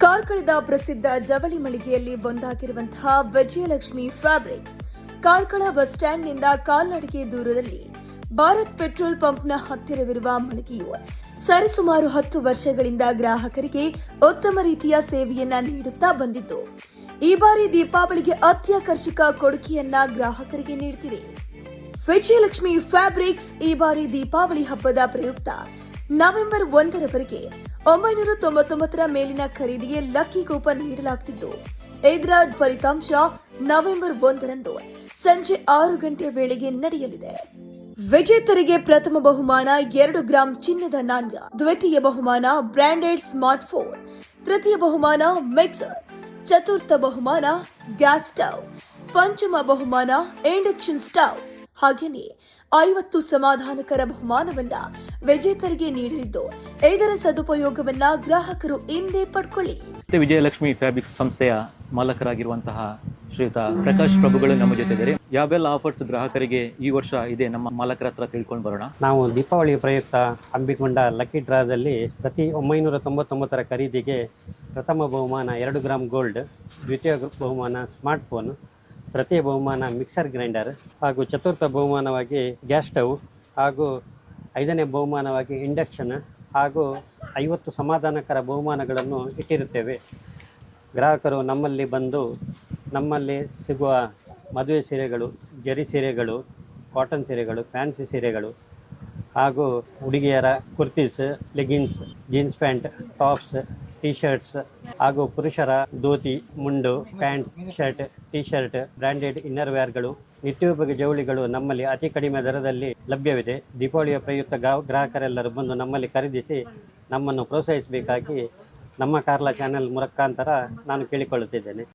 ಕಾರ್ಕಳದ ಪ್ರಸಿದ್ಧ ಜವಳಿ ಮಳಿಗೆಯಲ್ಲಿ ಒಂದಾಗಿರುವಂತಹ Vijayalakshmi fabrics Karkala bus ಸ್ಟ್ಯಾಂಡ್ನಿಂದ ಕಾಲ್ನಡಿಗೆ ದೂರದಲ್ಲಿ ಭಾರತ್ ಪೆಟ್ರೋಲ್ ಪಂಪ್ನ ಹತ್ತಿರವಿರುವ ಮಳಿಗೆಯು ಸರಿಸುಮಾರು 10 ವರ್ಷಗಳಿಂದ ಗ್ರಾಹಕರಿಗೆ ಉತ್ತಮ ರೀತಿಯ ಸೇವೆಯನ್ನ ನೀಡುತ್ತಾ ಬಂದಿದ್ದು ಈ ಬಾರಿ ದೀಪಾವಳಿಗೆ ಅತ್ಯಾಕರ್ಷಕ ಕೊಡುಗೆಯನ್ನ ಗ್ರಾಹಕರಿಗೆ ನೀಡುತ್ತಿದೆ. ವಿಜಯಲಕ್ಷ್ಮಿ ಫ್ಯಾಬ್ರಿಕ್ಸ್ ಈ ಬಾರಿ ದೀಪಾವಳಿ ಹಬ್ಬದ ಪ್ರಯುಕ್ತ ನವೆಂಬರ್ 1ರವರೆಗೆ 999ರ ಮೇಲಿನ ಖರೀದಿಗೆ ಲಕ್ಕಿ ಕೂಪನ್ ನೀಡಲಾಗುತ್ತಿದ್ದು ಇದರ ಫಲಿತಾಂಶ ನವೆಂಬರ್ 1ರಂದು ಸಂಜೆ 6 ಗಂಟೆ ವೇಳೆಗೆ ನಡೆಯಲಿದೆ. ವಿಜೇತರಿಗೆ ಪ್ರಥಮ ಬಹುಮಾನ 2 ಗ್ರಾಂ ಚಿನ್ನದ ನಾಣ್ಯ, ದ್ವಿತೀಯ ಬಹುಮಾನ ಬ್ರಾಂಡೆಡ್ ಸ್ಮಾರ್ಟ್ಫೋನ್, ತೃತೀಯ ಬಹುಮಾನ ಮಿಕ್ಸರ್, ಚತುರ್ಥ ಬಹುಮಾನ ಗ್ಯಾಸ್ ಸ್ಟವ್, ಪಂಚಮ ಬಹುಮಾನ ಇಂಡಕ್ಷನ್ ಸ್ಟವ್ ಹಾಗೆಯೇ 50 ಸಮಾಧಾನಕರ ಬಹುಮಾನವನ್ನ ವಿಜೇತರಿಗೆ ನೀಡಲಿದ್ದು ಇದರ ಸದುಪಯೋಗವನ್ನ ಗ್ರಾಹಕರು ಇಂದೇ ಪಡ್ಕೊಳ್ಳಿ. ವಿಜಯಲಕ್ಷ್ಮಿ ಫ್ಯಾಬ್ರಿಕ್ಸ್ ಸಂಸ್ಥೆಯ ಮಾಲಕರಾಗಿರುವಂತಹ ಶ್ರೀಯುತ ಪ್ರಕಾಶ್ ಪ್ರಭುಗಳು ನಮ್ಮ ಜೊತೆ ಇದ್ದಾರೆ. ಯಾವೆಲ್ಲ ಆಫರ್ಸ್ ಗ್ರಾಹಕರಿಗೆ ಈ ವರ್ಷ ಇದೆ ನಮ್ಮ ಮಾಲಕರ ಹತ್ರ ತಿಳ್ಕೊಂಡು ಬರೋಣ. ನಾವು ದೀಪಾವಳಿ ಪ್ರಯುಕ್ತ ಹಮ್ಮಿಕೊಂಡ ಲಕ್ಕಿ ಡ್ರಾದಲ್ಲಿ ಪ್ರತಿ 999ರ ಖರೀದಿಗೆ ಪ್ರಥಮ ಬಹುಮಾನ 2 ಗ್ರಾಂ ಗೋಲ್ಡ್, ದ್ವಿತೀಯ ಬಹುಮಾನ ಸ್ಮಾರ್ಟ್ಫೋನ್, ತೃತೀಯ ಬಹುಮಾನ ಮಿಕ್ಸರ್ ಗ್ರೈಂಡರ್ ಹಾಗೂ ಚತುರ್ಥ ಬಹುಮಾನವಾಗಿ ಗ್ಯಾಸ್ ಸ್ಟವ್ ಹಾಗೂ 5ನೇ ಬಹುಮಾನವಾಗಿ ಇಂಡಕ್ಷನ್ ಹಾಗೂ 50 ಸಮಾಧಾನಕರ ಬಹುಮಾನಗಳನ್ನು ಇಟ್ಟಿರುತ್ತೇವೆ. ಗ್ರಾಹಕರು ನಮ್ಮಲ್ಲಿ ಬಂದು ನಮ್ಮಲ್ಲಿ ಸಿಗುವ ಮದುವೆ ಸೀರೆಗಳು, ಜರಿ ಸೀರೆಗಳು, ಕಾಟನ್ ಸೀರೆಗಳು, ಫ್ಯಾನ್ಸಿ ಸೀರೆಗಳು ಹಾಗೂ ಹುಡುಗಿಯರ kurtis, leggings, jeans pant, tops, T shirts ಹಾಗೂ ಪುರುಷರ dhoti, mundu, pant, shirt, T shirt, branded inner ವೇರ್ಗಳು, ನಿತ್ಯೋಪಯೋಗಿ ಜವಳಿಗಳು ನಮ್ಮಲ್ಲಿ ಅತಿ ಕಡಿಮೆ ದರದಲ್ಲಿ ಲಭ್ಯವಿದೆ. ದೀಪಾವಳಿಯ ಪ್ರಯುಕ್ತ ಗ್ರಾಹಕರೆಲ್ಲರೂ ಬಂದು ನಮ್ಮಲ್ಲಿ ಖರೀದಿಸಿ ನಮ್ಮನ್ನು ಪ್ರೋತ್ಸಾಹಿಸಬೇಕಾಗಿ ನಮ್ಮ ಕಾರ್ಲಾ ಚಾನೆಲ್ ಮುಖಾಂತರ ನಾನು ಕೇಳಿಕೊಳ್ಳುತ್ತಿದ್ದೇನೆ.